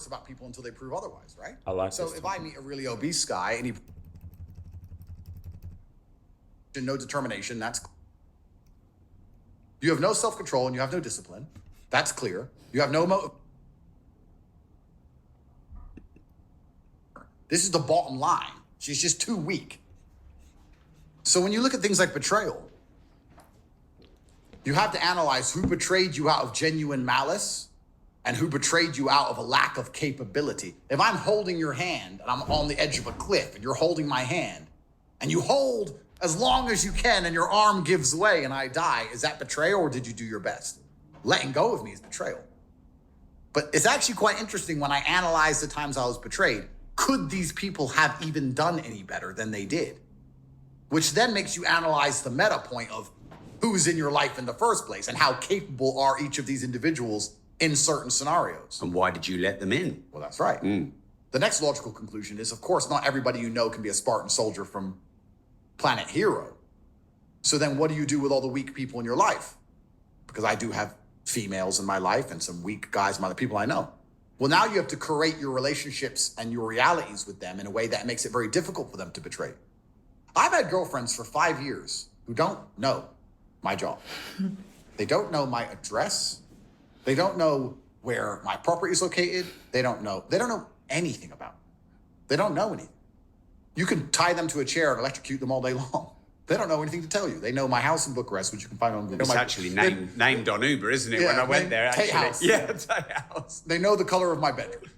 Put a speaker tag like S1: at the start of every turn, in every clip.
S1: about people until they prove otherwise, right?
S2: I like
S1: so
S2: this
S1: if I meet a really obese guy and he no determination, that's you have no self-control and you have no discipline. That's clear. You have no motive. This is the bottom line. She's just too weak. So when you look at things like betrayal, you have to analyze who betrayed you out of genuine malice and who betrayed you out of a lack of capability. If I'm holding your hand and I'm on the edge of a cliff and you're holding my hand and you hold as long as you can and your arm gives way and I die, is that betrayal or did you do your best? Letting go of me is betrayal. But it's actually quite interesting when I analyze the times I was betrayed. Could these people have even done any better than they did? Which then makes you analyze the meta point of who's in your life in the first place and how capable are each of these individuals in certain scenarios.
S3: And why did you let them in?
S1: Well, that's right. The next logical conclusion is, of course, not everybody you know can be a Spartan soldier from Planet Hero. So then what do you do with all the weak people in your life? Because I do have females in my life and some weak guys among the people I know. Well, now you have to curate your relationships and your realities with them in a way that makes it very difficult for them to betray. I've had girlfriends for 5 years who don't know my job. They don't know my address. They don't know where my property is located. They don't know anything about me. They don't know anything. You can tie them to a chair and electrocute them all day long. They don't know anything to tell you. They know my house in Bucharest, which you can find on Google.
S3: It's actually named on Uber, isn't it?
S1: Yeah,
S3: when I went there,
S1: Tate
S3: actually.
S1: house.
S3: Yeah, Tate house.
S1: They know the color of my bedroom.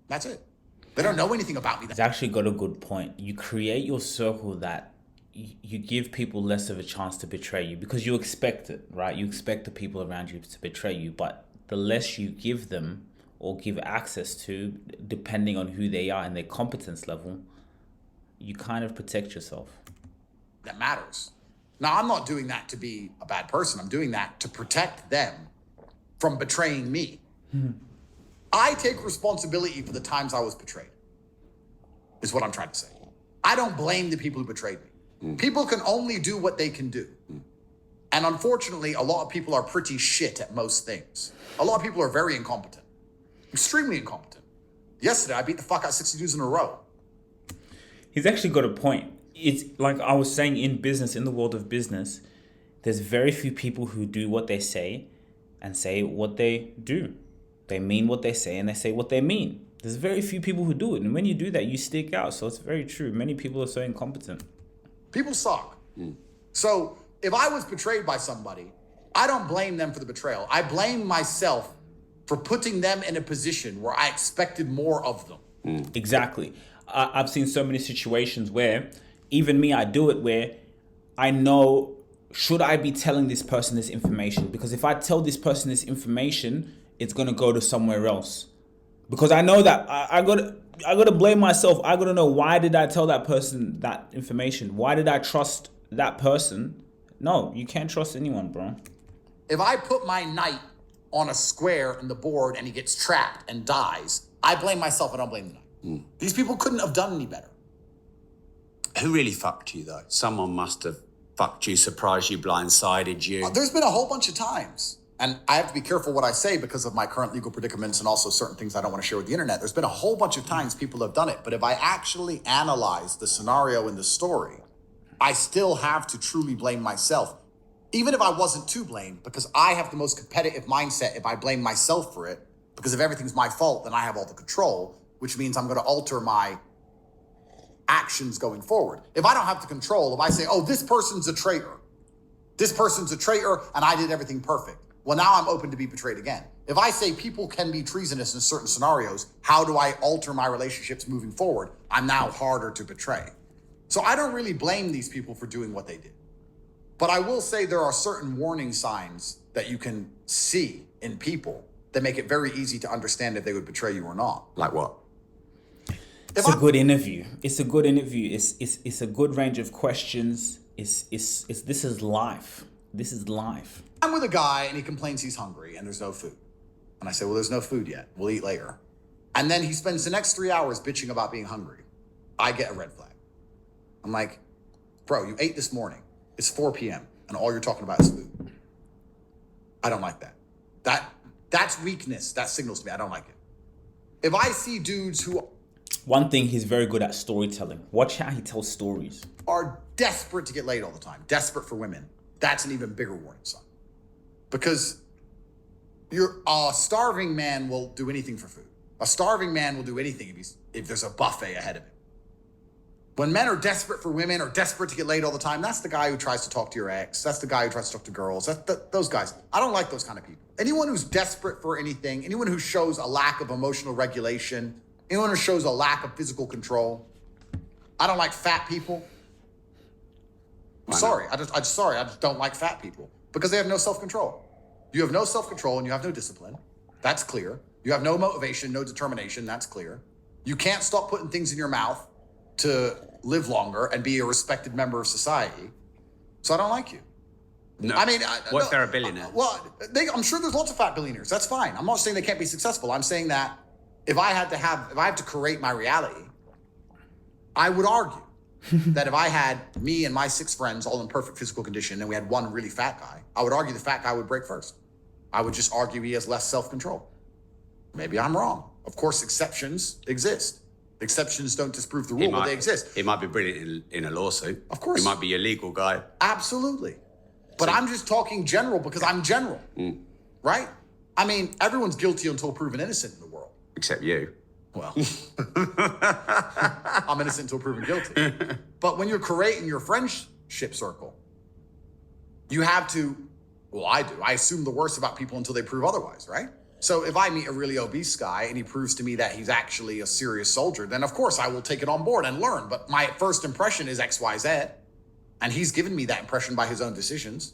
S1: That's it. They don't know anything about me.
S2: It's actually got a good point. You create your circle that you give people less of a chance to betray you because you expect it, right? You expect the people around you to betray you, but the less you give them or give access to, depending on who they are and their competence level, you kind of protect yourself.
S1: That matters. Now, I'm not doing that to be a bad person. I'm doing that to protect them from betraying me. I take responsibility for the times I was betrayed, is what I'm trying to say. I don't blame the people who betrayed me. People can only do what they can do. And unfortunately, a lot of people are pretty shit at most things. A lot of people are very incompetent, extremely incompetent. Yesterday, I beat the fuck out of 60 dudes in a row.
S2: He's actually got a point. It's like I was saying, in business, in the world of business, there's very few people who do what they say and say what they do. They mean what they say and they say what they mean. There's very few people who do it. And when you do that, you stick out. So it's very true. Many people are so incompetent.
S1: People suck. So if I was betrayed by somebody, I don't blame them for the betrayal. I blame myself for putting them in a position where I expected more of them.
S2: Exactly. I've seen so many situations where even me, I do it where I know, should I be telling this person this information? Because if I tell this person this information, it's going to go to somewhere else. Because I know that I got to blame myself. I got to know, why did I tell that person that information? Why did I trust that person? No, you can't trust anyone, bro.
S1: If I put my knight on a square in the board and he gets trapped and dies, I blame myself. I don't blame the knight. These people couldn't have done any better.
S3: Who really fucked you, though? Someone must have fucked you, surprised you, blindsided you.
S1: There's been a whole bunch of times, and I have to be careful what I say because of my current legal predicaments and also certain things I don't want to share with the internet. There's been a whole bunch of times people have done it, but if I actually analyze the scenario in the story, I still have to truly blame myself, even if I wasn't to blame, because I have the most competitive mindset if I blame myself for it, because if everything's my fault, then I have all the control, which means I'm going to alter my actions going forward. If I don't have the control, if I say, oh, this person's a traitor and I did everything perfect, well, now I'm open to be betrayed again. If I say people can be treasonous in certain scenarios, how do I alter my relationships moving forward? I'm now harder to betray. So I don't really blame these people for doing what they did. But I will say there are certain warning signs that you can see in people that make it very easy to understand if they would betray you or not.
S3: Like what?
S2: It's a good interview. It's a good interview. It's a good range of questions. This is life. This is life.
S1: I'm with a guy and he complains he's hungry and there's no food. And I say, well, there's no food yet. We'll eat later. And then he spends the next 3 hours bitching about being hungry. I get a red flag. I'm like, bro, you ate this morning. It's 4 p.m. and all you're talking about is food. I don't like that. That's weakness. That signals to me I don't like it. if I see dudes who
S2: One thing, he's very good at storytelling. Watch how he tells stories.
S1: are desperate to get laid all the time, desperate for women, that's an even bigger warning sign. Because a starving man will do anything for food. A starving man will do anything if there's a buffet ahead of him. When men are desperate for women or desperate to get laid all the time, that's the guy who tries to talk to your ex. That's the guy who tries to talk to girls. Those guys. I don't like those kind of people. Anyone who's desperate for anything, anyone who shows a lack of emotional regulation, anyone who shows a lack of physical control. I don't like fat people. I'm sorry. I just don't like fat people because they have no self-control. You have no self-control and you have no discipline. That's clear. You have no motivation, no determination. That's clear. You can't stop putting things in your mouth to live longer and be a respected member of society. So I don't like you.
S3: No.
S1: I mean,
S3: what if they're a billionaire?
S1: Well, I'm sure there's lots of fat billionaires. That's fine. I'm not saying they can't be successful. I'm saying that if I had to create my reality, I would argue that if I had me and my 6 friends all in perfect physical condition and we had one really fat guy, I would argue the fat guy would break first. I would just argue he has less self-control. Maybe I'm wrong. Of course, exceptions exist. Exceptions don't disprove the rule, but they exist.
S3: He might be brilliant in a lawsuit.
S1: Of course.
S3: He might be a legal guy.
S1: Absolutely. But I'm just talking general because I'm general, right? I mean, everyone's guilty until proven innocent in the world.
S3: Except you.
S1: Well, I'm innocent until proven guilty. But when you're creating your friendship circle, you have to, well, I do. I assume the worst about people until they prove otherwise, right? So if I meet a really obese guy and he proves to me that he's actually a serious soldier, then of course I will take it on board and learn. But my first impression is X, Y, Z. And he's given me that impression by his own decisions.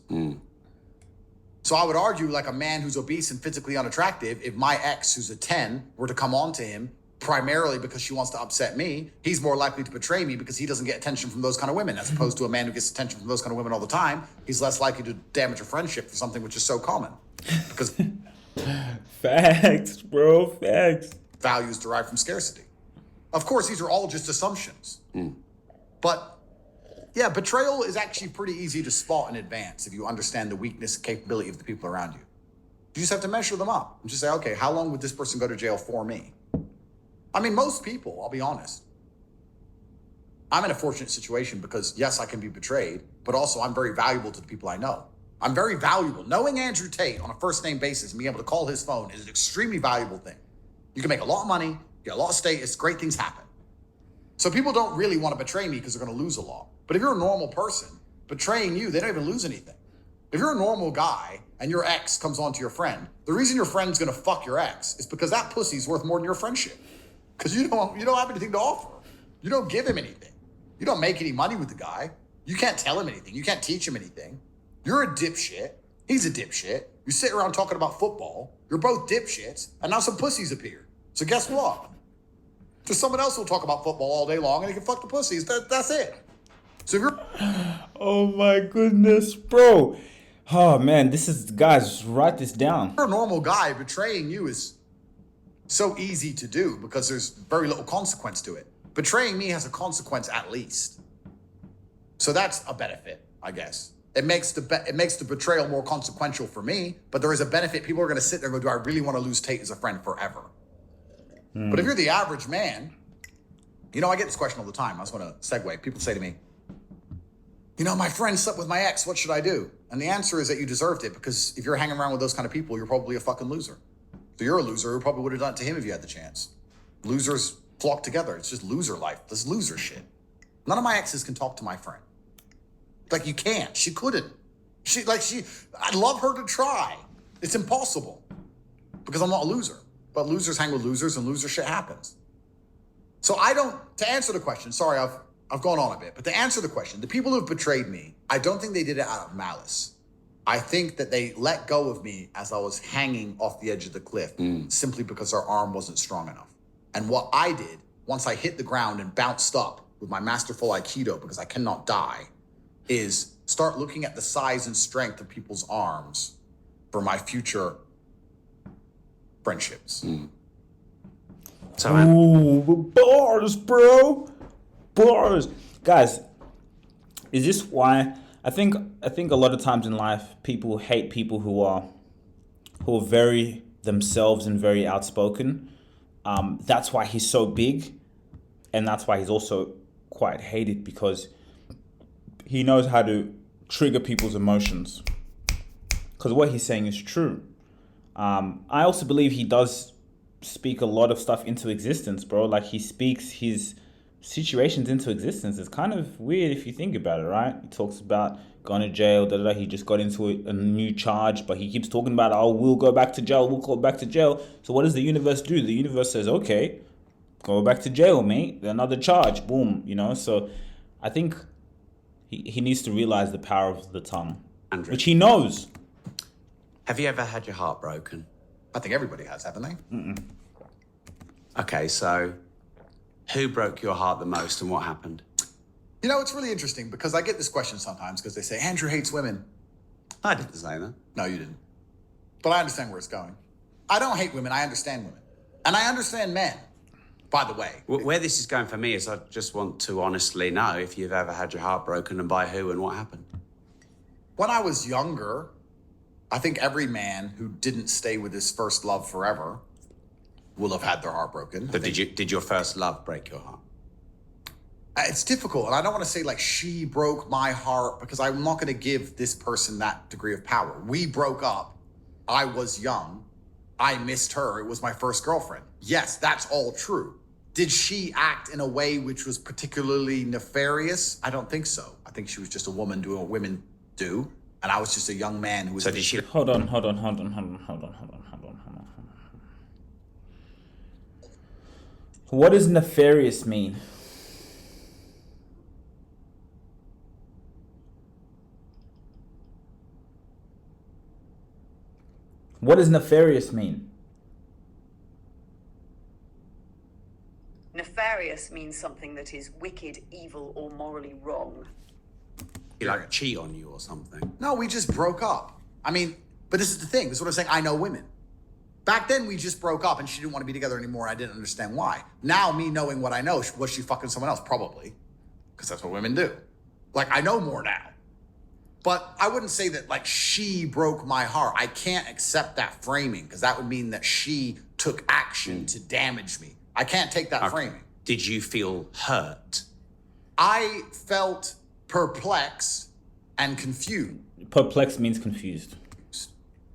S1: So I would argue like a man who's obese and physically unattractive, if my ex who's a 10 were to come on to him primarily because she wants to upset me, he's more likely to betray me because he doesn't get attention from those kind of women, as opposed to a man who gets attention from those kind of women all the time. He's less likely to damage a friendship for something which is so common. Because
S2: Facts, bro, facts.
S1: Values derived from scarcity. Of course, these are all just assumptions. But yeah, betrayal is actually pretty easy to spot in advance if you understand the weakness and capability of the people around you. You just have to measure them up and just say, okay, how long would this person go to jail for me? I mean, most people, I'll be honest. I'm in a fortunate situation because yes, I can be betrayed, but also I'm very valuable to the people I know. I'm very valuable. Knowing Andrew Tate on a first name basis and being able to call his phone is an extremely valuable thing. You can make a lot of money, get a lot of status, great things happen. So people don't really want to betray me because they're going to lose a lot. But if you're a normal person, betraying you, they don't even lose anything. If you're a normal guy and your ex comes on to your friend, the reason your friend's going to fuck your ex is because that pussy's worth more than your friendship. Because you don't have anything to offer. You don't give him anything. You don't make any money with the guy. You can't tell him anything. You can't teach him anything. You're a dipshit. He's a dipshit. You sit around talking about football. You're both dipshits. And now some pussies appear. So guess what? Just someone else will talk about football all day long and he can fuck the pussies. That's it. So if you're...
S2: Oh my goodness, bro. Oh man, guys, write this down.
S1: If you're a normal guy, betraying you is so easy to do because there's very little consequence to it. Betraying me has a consequence at least. So that's a benefit, I guess. It makes the betrayal more consequential for me, but there is a benefit. People are going to sit there and go, do I really want to lose Tate as a friend forever? But if you're the average man, I get this question all the time. I just want to segue. People say to me, my friend slept with my ex. What should I do? And the answer is that you deserved it because if you're hanging around with those kind of people, you're probably a fucking loser. So you're a loser who probably would have done it to him if you had the chance. Losers flock together. It's just loser life. This loser shit. None of my exes can talk to my friend. Like you can't. She couldn't. I'd love her to try. It's impossible because I'm not a loser. But losers hang with losers and loser shit happens. So to answer the question, sorry, I've gone on a bit, but to answer the question, the people who've betrayed me, I don't think they did it out of malice. I think that they let go of me as I was hanging off the edge of the cliff simply because their arm wasn't strong enough. And what I did, once I hit the ground and bounced up with my masterful Aikido because I cannot die, is start looking at the size and strength of people's arms for my future friendships.
S3: So,
S2: Bars, bro. Bars. Guys, is this why I think a lot of times in life people hate people who are very themselves and very outspoken. That's why he's so big, and that's why he's also quite hated, because he knows how to trigger people's emotions. Because what he's saying is true. I also believe he does speak a lot of stuff into existence, bro. Like, he speaks his situations into existence. It's kind of weird if you think about it, right? He talks about going to jail, he just got into a new charge, but he keeps talking about, oh, we'll go back to jail, we'll go back to jail. So what does the universe do? The universe says, okay, go back to jail, mate. Another charge, boom, you know? So I think he needs to realize the power of the tongue,
S3: Andrew,
S2: which he knows.
S3: have you ever had your heart broken?
S1: I think everybody has, haven't they?
S3: Okay, so who broke your heart the most and what happened?
S1: You know, it's really interesting because I get this question sometimes because they say, Andrew hates women.
S3: I didn't say that.
S1: No, you didn't. But I understand where it's going. I don't hate women. I understand women. And I understand men, by the way.
S3: Where this is going for me is I just want to honestly know if you've ever had your heart broken and by who and what happened.
S1: When I was younger, I think every man who didn't stay with his first love forever will have had their heart broken.
S3: But did your first love break your heart?
S1: It's difficult, and I don't want to say like she broke my heart because I'm not going to give this person that degree of power. We broke up. I was young. I missed her. It was my first girlfriend. Yes, that's all true. Did she act in a way which was particularly nefarious? I don't think so. I think she was just a woman doing what women do, and I was just a young man who was.
S3: So did she?
S2: Hold on. What does nefarious mean? What does nefarious mean?
S4: Nefarious means something that is wicked, evil, or morally wrong.
S3: He like cheat on you or something?
S1: No, we just broke up. I mean, but this is the thing. This is what I'm saying. I know women. Back then, we just broke up and she didn't want to be together anymore. I didn't understand why. Now, me knowing what I know, was she fucking someone else? Probably. Because that's what women do. Like, I know more now. But I wouldn't say that, like, she broke my heart. I can't accept that framing because that would mean that she took action to damage me. I can't take that framing.
S3: Did you feel hurt?
S1: I felt perplexed and confused.
S2: Perplexed means confused.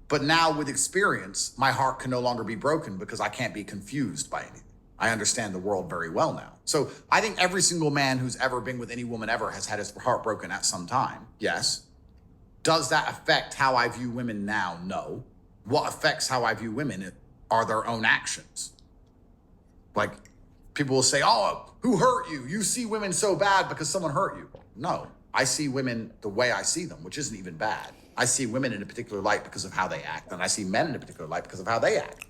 S1: But now with experience, my heart can no longer be broken because I can't be confused by anything. I understand the world very well now. So I think every single man who's ever been with any woman ever has had his heart broken at some time. Yes. Does that affect how I view women now? No. What affects how I view women are their own actions. Like, people will say, oh, who hurt you? You see women so bad because someone hurt you. No, I see women the way I see them, which isn't even bad. I see women in a particular light because of how they act, and I see men in a particular light because of how they act.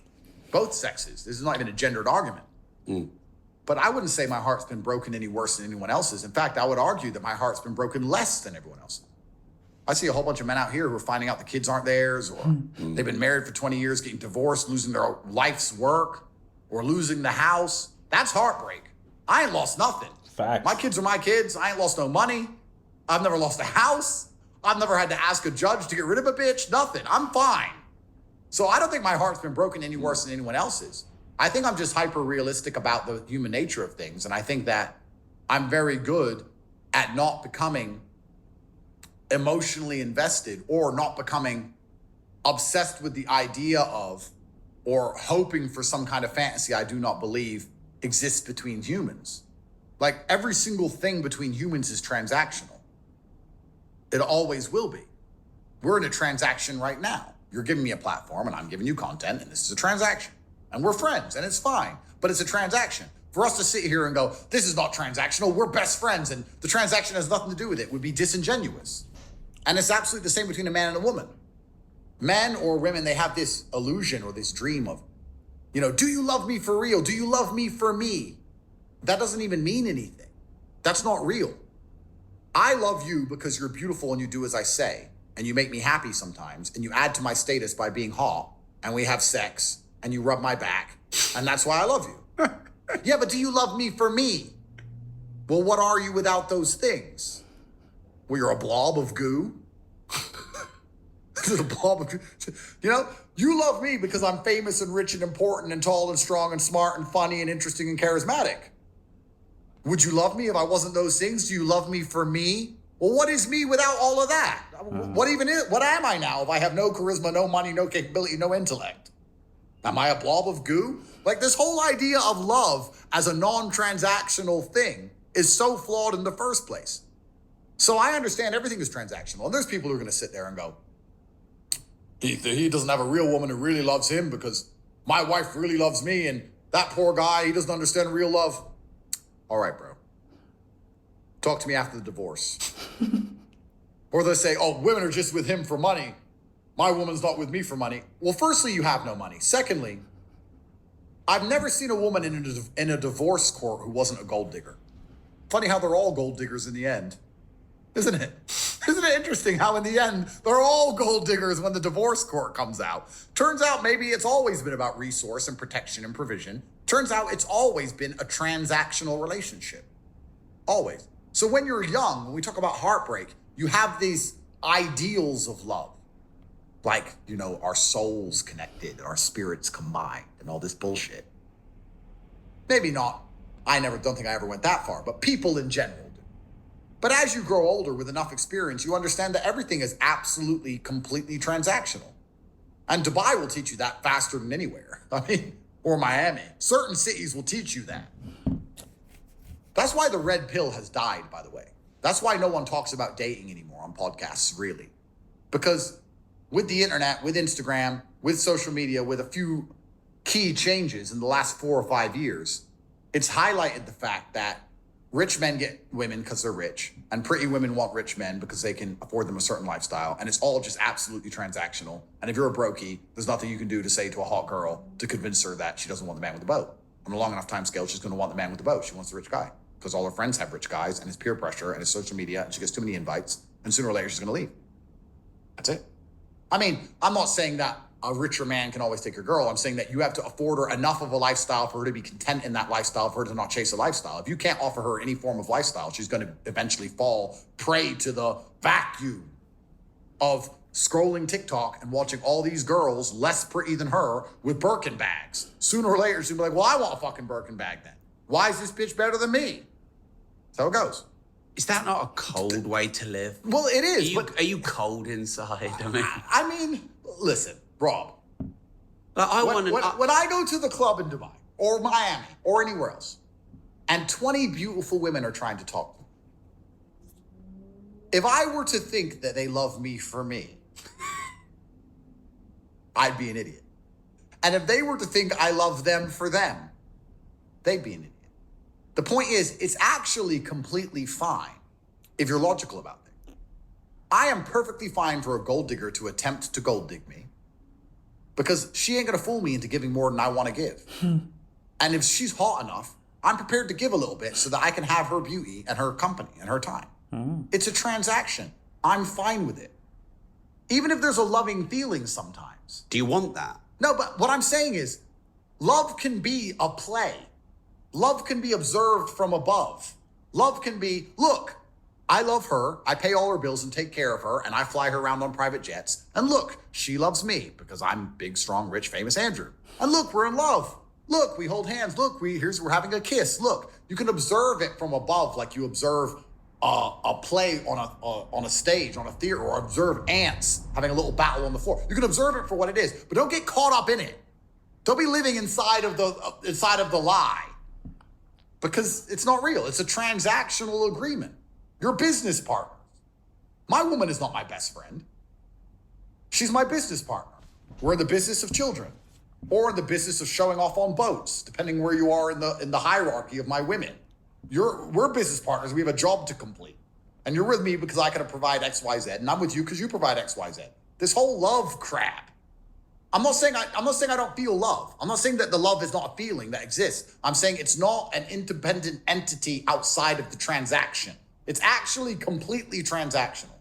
S1: Both sexes. This is not even a gendered argument. But I wouldn't say my heart's been broken any worse than anyone else's. In fact, I would argue that my heart's been broken less than everyone else's. I see a whole bunch of men out here who are finding out the kids aren't theirs, or they've been married for 20 years, getting divorced, losing their life's work, or losing the house. That's heartbreak. I ain't lost nothing.
S2: Facts.
S1: My kids are my kids. I ain't lost no money. I've never lost a house. I've never had to ask a judge to get rid of a bitch. Nothing. I'm fine. So I don't think my heart's been broken any worse than anyone else's. I think I'm just hyper realistic about the human nature of things. And I think that I'm very good at not becoming emotionally invested or not becoming obsessed with the idea of or hoping for some kind of fantasy I do not believe exists between humans. Like, every single thing between humans is transactional. It always will be. We're in a transaction right now. You're giving me a platform and I'm giving you content, and this is a transaction. And we're friends and it's fine, but it's a transaction. For us to sit here and go, this is not transactional, we're best friends and the transaction has nothing to do with it, would be disingenuous. And it's absolutely the same between a man and a woman. Men or women, they have this illusion or this dream of, you know, do you love me for real? Do you love me for me? That doesn't even mean anything. That's not real. I love you because you're beautiful and you do as I say, and you make me happy sometimes, and you add to my status by being hot, and we have sex, and you rub my back, and that's why I love you. Yeah, but do you love me for me? Well, what are you without those things? Well, you're a blob of goo. A blob of goo. You know, You love me because I'm famous and rich and important and tall and strong and smart and funny and interesting and charismatic. Would you love me if I wasn't those things? Do you love me for me? Well, what is me without all of that? What am I now if I have no charisma, no money, no capability, no intellect? Am I a blob of goo? Like, this whole idea of love as a non-transactional thing is so flawed in the first place. So I understand everything is transactional. And there's people who are going to sit there and go, he doesn't have a real woman who really loves him because my wife really loves me, and that poor guy, he doesn't understand real love. All right, bro. Talk to me after the divorce. Or they'll say, oh, women are just with him for money. My woman's not with me for money. Well, firstly, you have no money. Secondly, I've never seen a woman in a divorce court who wasn't a gold digger. Funny how they're all gold diggers in the end, isn't it? Isn't it interesting how in the end, they're all gold diggers when the divorce court comes out? Turns out maybe it's always been about resource and protection and provision. Turns out it's always been a transactional relationship. Always. So when you're young, when we talk about heartbreak, you have these ideals of love. Like, you know, our souls connected, our spirits combined, and all this bullshit. Maybe not. Don't think I ever went that far, but people in general do. But as you grow older with enough experience, you understand that everything is absolutely, completely transactional. And Dubai will teach you that faster than anywhere. Or Miami. Certain cities will teach you that. That's why the red pill has died, by the way. That's why no one talks about dating anymore on podcasts, really. Because with the internet, with Instagram, with social media, with a few key changes in the last 4 or 5 years, it's highlighted the fact that rich men get women because they're rich, and pretty women want rich men because they can afford them a certain lifestyle, and it's all just absolutely transactional. And if you're a brokey, there's nothing you can do to say to a hot girl to convince her that she doesn't want the man with the boat. On a long enough time scale, she's going to want the man with the boat. She wants the rich guy because all her friends have rich guys, and it's peer pressure, and it's social media, and she gets too many invites, and sooner or later she's going to leave. That's it. I'm not saying that a richer man can always take your girl. I'm saying that you have to afford her enough of a lifestyle for her to be content in that lifestyle, for her to not chase a lifestyle. If you can't offer her any form of lifestyle, she's going to eventually fall prey to the vacuum of scrolling TikTok and watching all these girls less pretty than her with Birkin bags. Sooner or later, she'll be like, well, I want a fucking Birkin bag then. Why is this bitch better than me? That's how it goes.
S3: Is that not a cold way to live?
S1: Well, it is.
S3: Are you cold inside?
S1: Listen, Rob.
S3: Like,
S1: when I go to the club in Dubai or Miami or anywhere else, and 20 beautiful women are trying to talk to me, if I were to think that they love me for me, I'd be an idiot. And if they were to think I love them for them, they'd be an idiot. The point is, it's actually completely fine if you're logical about things. I am perfectly fine for a gold digger to attempt to gold dig me because she ain't gonna fool me into giving more than I want to give. And if she's hot enough, I'm prepared to give a little bit so that I can have her beauty and her company and her time. It's a transaction. I'm fine with it. Even if there's a loving feeling sometimes.
S3: Do you want that?
S1: No, but what I'm saying is, love can be a play. Love can be observed from above. Love can be, look, I love her, I pay all her bills and take care of her, and I fly her around on private jets. And look, she loves me because I'm big, strong, rich, famous Andrew. And look, we're in love. Look, we hold hands. Look, we're having a kiss. Look, you can observe it from above like you observe a play on a stage, on a theater, or observe ants having a little battle on the floor. You can observe it for what it is, but don't get caught up in it. Don't be living inside of the lie. Because it's not real. It's a transactional agreement. You're business partners. My woman is not my best friend. She's my business partner. We're in the business of children, or in the business of showing off on boats, depending where you are in the hierarchy of my women. We're business partners. We have a job to complete. And you're with me because I can provide X, Y, Z, and I'm with you because you provide X, Y, Z. This whole love crap. I'm not saying I don't feel love. I'm not saying that the love is not a feeling that exists. I'm saying it's not an independent entity outside of the transaction. It's actually completely transactional.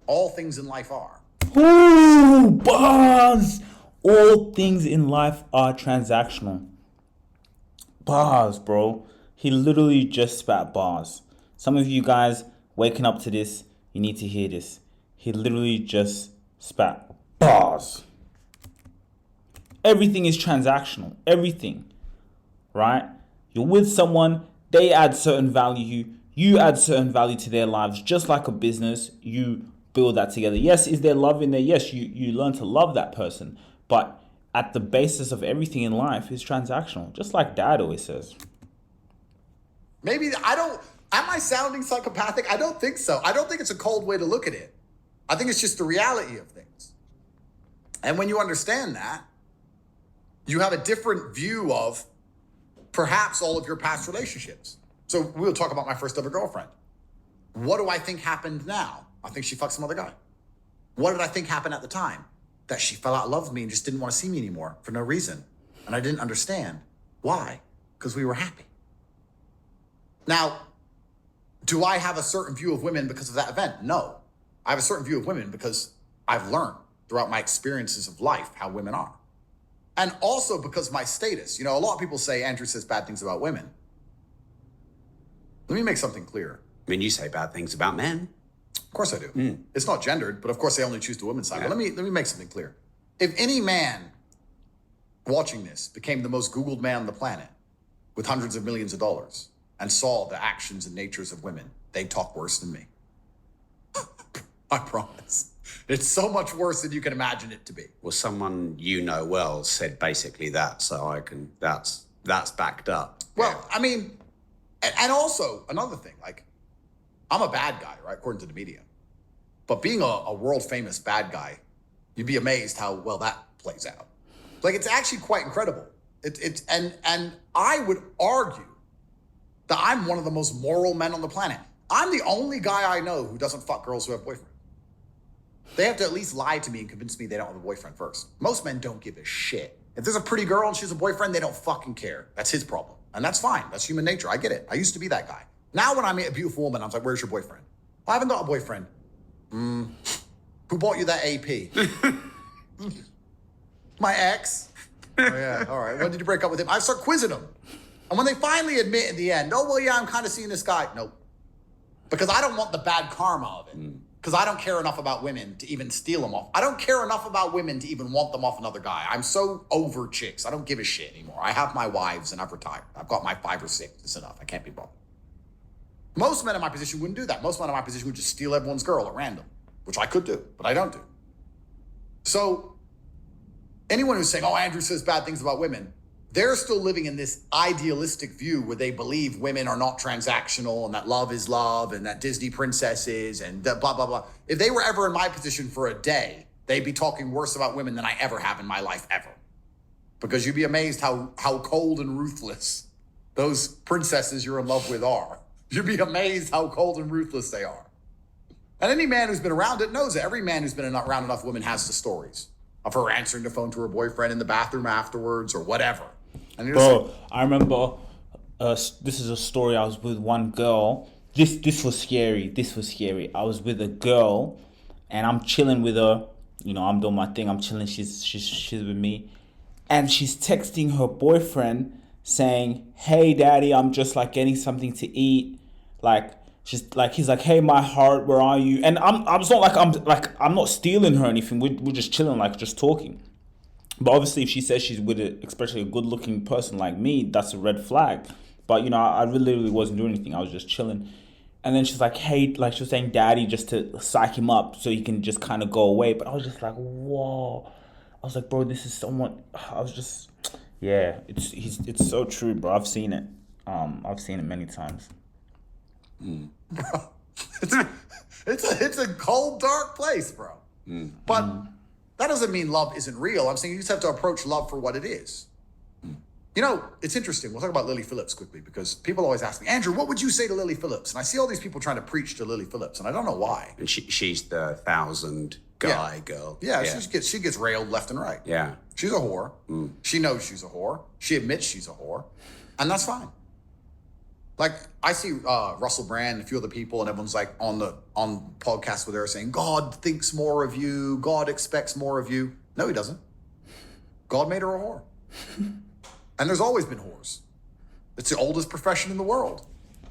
S1: All things in life are.
S2: Ooh, bars! All things in life are transactional. Bars, bro. He literally just spat bars. Some of you guys waking up to this, you need to hear this. He literally just spat bars. Everything is transactional. Everything, right? You're with someone, they add certain value, you add certain value to their lives, just like a business, you build that together. Yes, is there love in there? Yes, you learn to love that person. But at the basis of everything in life is transactional, just like Dad always says.
S1: Maybe am I sounding psychopathic? I don't think so. I don't think it's a cold way to look at it. I think it's just the reality of things. And when you understand that, you have a different view of perhaps all of your past relationships. So we'll talk about my first ever girlfriend. What do I think happened now? I think she fucked some other guy. What did I think happened at the time? That she fell out of love with me and just didn't want to see me anymore for no reason. And I didn't understand. Why? Because we were happy. Now, do I have a certain view of women because of that event? No. I have a certain view of women because I've learned throughout my experiences of life how women are. And also because my status. You know, a lot of people say Andrew says bad things about women. Let me make something clear.
S3: I mean, you say bad things about men.
S1: Of course I do. It's not gendered, but of course they only choose the women's side.
S3: Yeah.
S1: But let me make something clear. If any man watching this became the most Googled man on the planet with hundreds of millions of dollars and saw the actions and natures of women, they'd talk worse than me. I promise. It's so much worse than you can imagine it to be.
S3: Well, someone you know well said basically that, so that's backed up.
S1: Well, I mean, and also another thing, like, I'm a bad guy, right? According to the media. But being a world famous bad guy, you'd be amazed how well that plays out. Like, it's actually quite incredible. And I would argue that I'm one of the most moral men on the planet. I'm the only guy I know who doesn't fuck girls who have boyfriends. They have to at least lie to me and convince me they don't have a boyfriend first. Most men don't give a shit. If there's a pretty girl and she has a boyfriend, they don't fucking care. That's his problem. And that's fine. That's human nature. I get it. I used to be that guy. Now when I meet a beautiful woman, I'm like, where's your boyfriend? I haven't got a boyfriend. Who bought you that AP? My ex. Oh yeah, all right. When did you break up with him? I start quizzing them. And when they finally admit in the end, oh, well, yeah, I'm kind of seeing this guy. Nope. Because I don't want the bad karma of it. Because I don't care enough about women to even steal them off. I don't care enough about women to even want them off another guy. I'm so over chicks. I don't give a shit anymore. I have my wives and I've retired. I've got my 5 or 6. It's enough. I can't be bothered. Most men in my position wouldn't do that. Most men in my position would just steal everyone's girl at random, which I could do, but I don't do. So anyone who's saying, oh, Andrew says bad things about women, they're still living in this idealistic view where they believe women are not transactional and that love is love and that Disney princesses and blah, blah, blah. If they were ever in my position for a day, they'd be talking worse about women than I ever have in my life ever. Because you'd be amazed how cold and ruthless those princesses you're in love with are. You'd be amazed how cold and ruthless they are. And any man who's been around it knows it. Every man who's been around enough women has the stories of her answering the phone to her boyfriend in the bathroom afterwards or whatever. And
S2: Bro, I remember this is a story. I was with one girl. This was scary. I was with a girl and I'm chilling with her. You know, I'm doing my thing. I'm chilling. She's with me. And she's texting her boyfriend saying, hey, daddy, I'm just like getting something to eat. He's like, hey, my heart, where are you? And I'm I'm not stealing her or anything. We're just chilling, like just talking. But obviously, if she says she's with especially a good-looking person like me, that's a red flag. But, you know, I literally wasn't doing anything. I was just chilling. And then she's like, hey, like she was saying daddy just to psych him up so he can just kind of go away. But I was just like, whoa. I was like, bro, this is someone. I was just, yeah, it's so true, bro. I've seen it. I've seen it many times.
S1: Bro, it's a cold, dark place, bro. But that doesn't mean love isn't real. I'm saying you just have to approach love for what it is. You know, it's interesting. We'll talk about Lily Phillips quickly because people always ask me, Andrew, what would you say to Lily Phillips? And I see all these people trying to preach to Lily Phillips, and I don't know why.
S3: And she's the 1,000 guy girl.
S1: Yeah. She gets railed left and right.
S3: Yeah.
S1: She's a whore. She knows she's a whore. She admits she's a whore. And that's fine. Like, I see Russell Brand and a few other people, and everyone's like on podcasts where they're saying, God thinks more of you. God expects more of you. No, he doesn't. God made her a whore. And there's always been whores. It's the oldest profession in the world.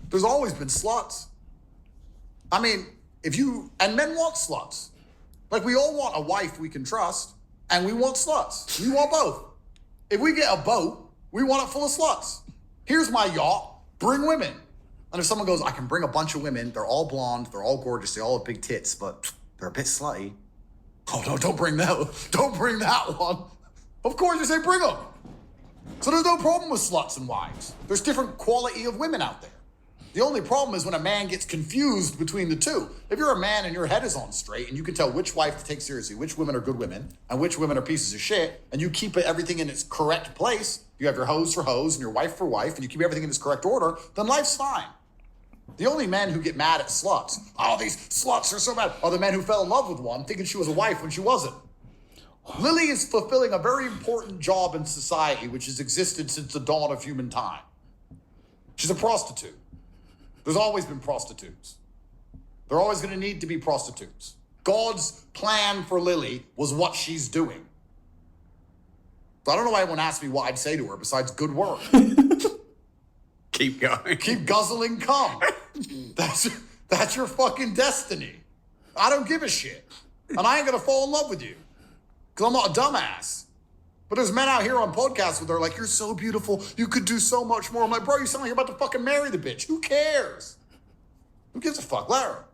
S1: There's always been sluts. I mean, and men want sluts. Like, we all want a wife we can trust, and we want sluts. We want both. If we get a boat, we want it full of sluts. Here's my yacht, bring women. And if someone goes, I can bring a bunch of women, they're all blonde, they're all gorgeous, they all have big tits, but they're a bit slutty. Oh no, don't bring that. Don't bring that one. Of course you say bring them. So there's no problem with sluts and wives. There's different quality of women out there. The only problem is when a man gets confused between the two. If you're a man and your head is on straight and you can tell which wife to take seriously, which women are good women, and which women are pieces of shit, and you keep everything in its correct place, you have your hose for hose and your wife for wife, and you keep everything in its correct order, then life's fine. The only men who get mad at sluts, oh, these sluts are so bad, are the men who fell in love with one thinking she was a wife when she wasn't. Lily is fulfilling a very important job in society which has existed since the dawn of human time. She's a prostitute. There's always been prostitutes. They're always going to need to be prostitutes. God's plan for Lily was what she's doing. So I don't know why anyone asked me what I'd say to her besides good work.
S3: Keep going.
S1: Keep guzzling cum. That's your fucking destiny. I don't give a shit. And I ain't going to fall in love with you. Because I'm not a dumbass. But there's men out here on podcasts where they're like, you're so beautiful. You could do so much more. I'm like, bro, you sound like you're about to fucking marry the bitch. Who cares? Who gives a fuck? Let her.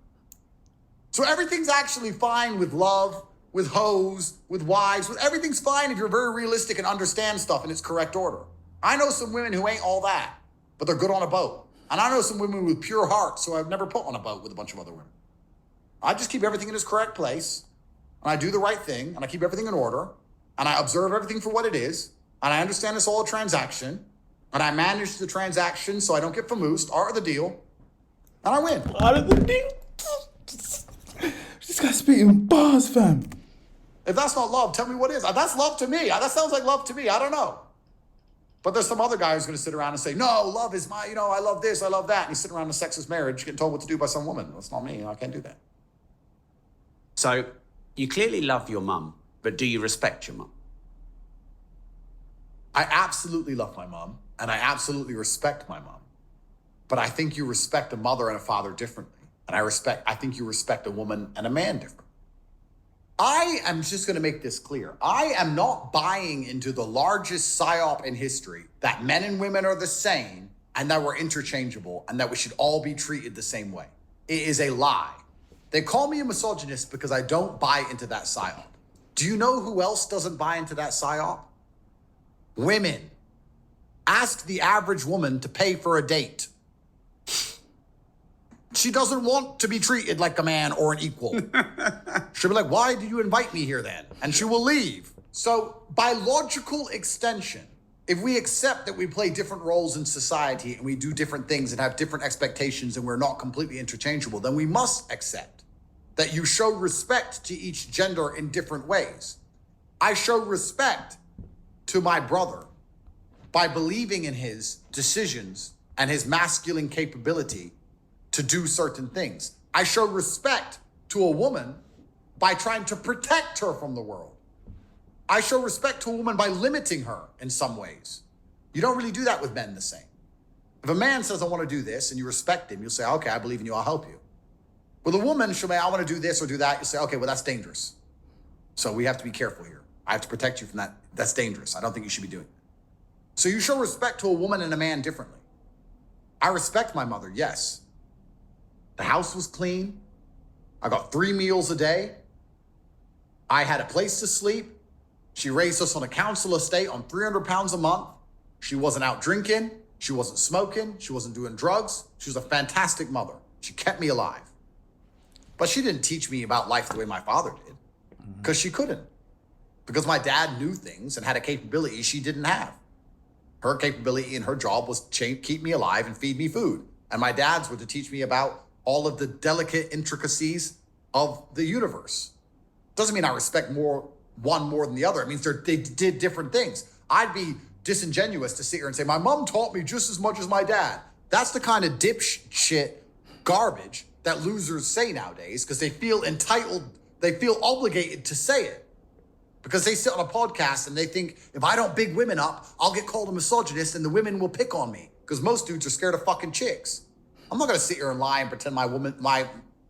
S1: So everything's actually fine with love, with hoes, with wives, with everything's fine if you're very realistic and understand stuff in its correct order. I know some women who ain't all that, but they're good on a boat. And I know some women with pure hearts, so I've never put on a boat with a bunch of other women. I just keep everything in its correct place, and I do the right thing, and I keep everything in order, and I observe everything for what it is, and I understand it's all a transaction, and I manage the transaction so I don't get famoosed, art of the deal, and I win.
S2: Art of the deal? This guy's spitting bars, fam.
S1: If that's not love, tell me what is. That's love to me. That sounds like love to me. I don't know. But there's some other guy who's going to sit around and say, no, love is my, I love this, I love that. And he's sitting around in a sexist marriage getting told what to do by some woman. That's not me. I can't do that.
S3: So, you clearly love your mum, but do you respect your mum?
S1: I absolutely love my mom, and I absolutely respect my mom. But I think you respect a mother and a father differently. And I think you respect a woman and a man differently. I am just going to make this clear. I am not buying into the largest psyop in history that men and women are the same and that we're interchangeable and that we should all be treated the same way. It is a lie. They call me a misogynist because I don't buy into that psyop. Do you know who else doesn't buy into that psyop? Women. Ask the average woman to pay for a date. She doesn't want to be treated like a man or an equal. She'll be like, why did you invite me here then? And she will leave. So by logical extension, if we accept that we play different roles in society and we do different things and have different expectations and we're not completely interchangeable, then we must accept that you show respect to each gender in different ways. I show respect to my brother by believing in his decisions and his masculine capability to do certain things. I show respect to a woman by trying to protect her from the world. I show respect to a woman by limiting her in some ways. You don't really do that with men the same. If a man says, I want to do this, and you respect him, you'll say, okay, I believe in you, I'll help you. With a woman, she'll say, I want to do this or do that. You say, okay, well, that's dangerous. So we have to be careful here. I have to protect you from that. That's dangerous. I don't think you should be doing that. So you show respect to a woman and a man differently. I respect my mother, yes. The house was clean. I got 3 meals a day. I had a place to sleep. She raised us on a council estate on 300 pounds a month. She wasn't out drinking. She wasn't smoking. She wasn't doing drugs. She was a fantastic mother. She kept me alive. But she didn't teach me about life the way my father did, because she couldn't. Because my dad knew things and had a capability she didn't have. Her capability and her job was to keep me alive and feed me food. And my dad's were to teach me about all of the delicate intricacies of the universe. Doesn't mean I respect one more than the other. It means they did different things. I'd be disingenuous to sit here and say, my mom taught me just as much as my dad. That's the kind of dipshit garbage that losers say nowadays because they feel entitled, they feel obligated to say it. Because they sit on a podcast and they think, if I don't big women up, I'll get called a misogynist and the women will pick on me. Because most dudes are scared of fucking chicks. I'm not going to sit here and lie and pretend my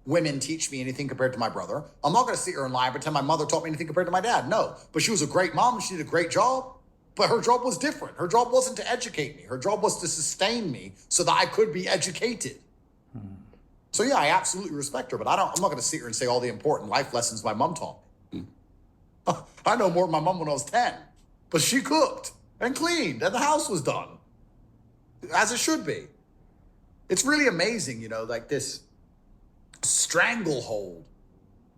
S1: women teach me anything compared to my brother. I'm not going to sit here and lie and pretend my mother taught me anything compared to my dad. No, but she was a great mom and she did a great job. But her job was different. Her job wasn't to educate me. Her job was to sustain me so that I could be educated. So yeah, I absolutely respect her, but I'm not going to sit here and say all the important life lessons my mom taught me. I know more than my mom when I was 10, but she cooked and cleaned and the house was done as it should be. It's really amazing, you know, like this stranglehold,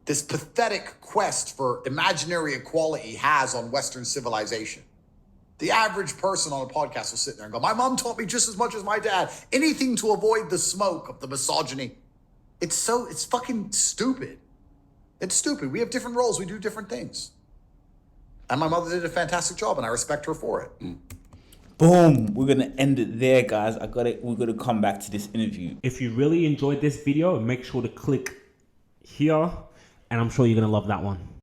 S1: this pathetic quest for imaginary equality has on Western civilization. The average person on a podcast will sit there and go, my mom taught me just as much as my dad. Anything to avoid the smoke of the misogyny. It's fucking stupid. It's stupid. We have different roles. We do different things. And my mother did a fantastic job and I respect her for it.
S2: Boom. We're going to end it there, guys. We're going to come back to this interview.
S5: If you really enjoyed this video, make sure to click here, and I'm sure you're going to love that one.